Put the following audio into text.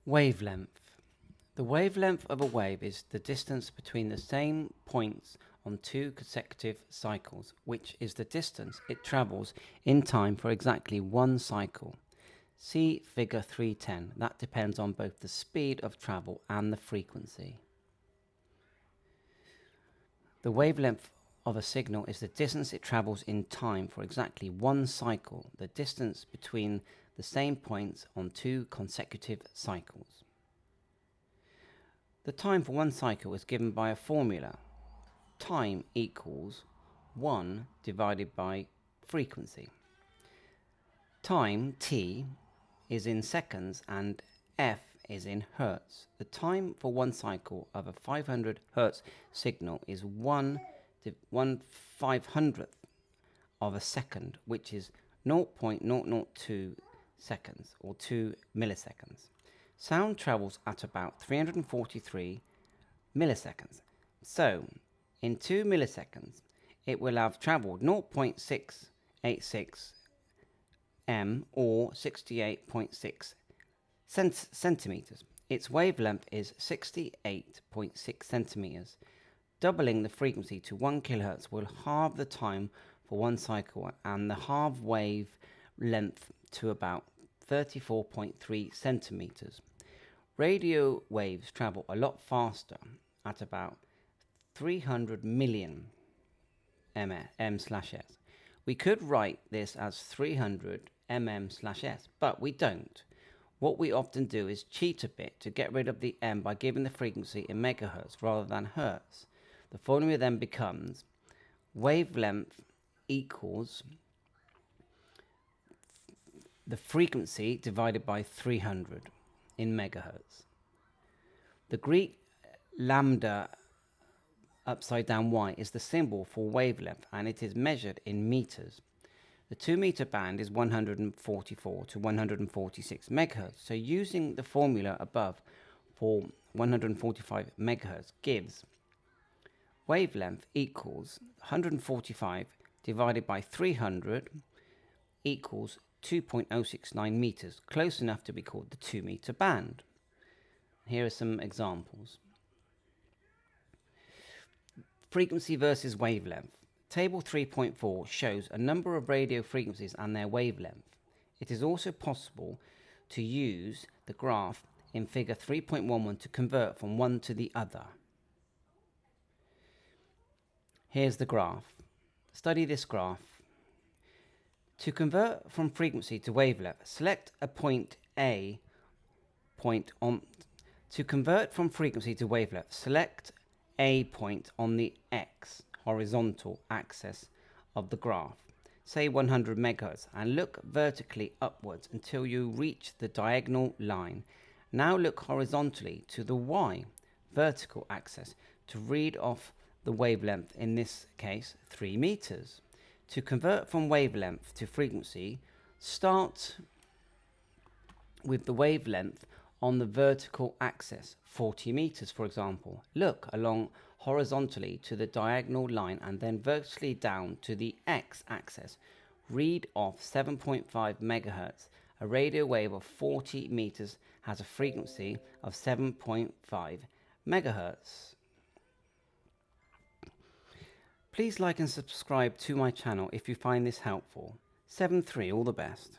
Wavelength. The wavelength of a wave is the distance between the same points on two consecutive cycles, which is the distance it travels in time for exactly one cycle. See figure 310. That depends on both the speed of travel and the frequency. The wavelength of a signal is the distance it travels in time for exactly one cycle, the distance between the same points on two consecutive cycles. The time for one cycle is given by a formula. Time equals 1 divided by frequency. Time, t, is in seconds and f is in hertz. The time for one cycle of a 500 hertz signal is 1/500th of a second, which is 0.002 seconds or 2 milliseconds. Sound travels at about 343 milliseconds. So, in 2 milliseconds, it will have travelled 0.686 m or 68.6 centimeters. Its wavelength is 68.6 centimeters. Doubling the frequency to 1 kHz will halve the time for one cycle and the half wave length to about 34.3 centimeters. Radio waves travel a lot faster at about 300 million m/s. We could write this as 300 mm/s, but we don't. What we often do is cheat a bit to get rid of the m by giving the frequency in megahertz rather than hertz. The formula then becomes wavelength equals the frequency divided by 300 in megahertz. The Greek lambda upside down y is the symbol for wavelength, and it is measured in meters. The 2 meter band is 144 to 146 megahertz. So using the formula above for 145 megahertz gives wavelength equals 145 divided by 300 equals 2.069 meters, close enough to be called the 2 meter band. Here are some examples. Frequency versus wavelength. Table 3.4 shows a number of radio frequencies and their wavelength. It is also possible to use the graph in figure 3.11 to convert from one to the other. Here's the graph. Study this graph. To convert from frequency to wavelength, select a point A point on. To convert from frequency to wavelength, select a point on the x horizontal axis of the graph, say 100 megahertz, and look vertically upwards until you reach the diagonal line. Now look horizontally to the y vertical axis to read off the wavelength, in this case 3 meters. To convert from wavelength to frequency, start with the wavelength on the vertical axis, 40 meters for example. Look along horizontally to the diagonal line and then vertically down to the x-axis. Read off 7.5 megahertz. A radio wave of 40 meters has a frequency of 7.5 megahertz. Please like and subscribe to my channel if you find this helpful. 7-3, all the best.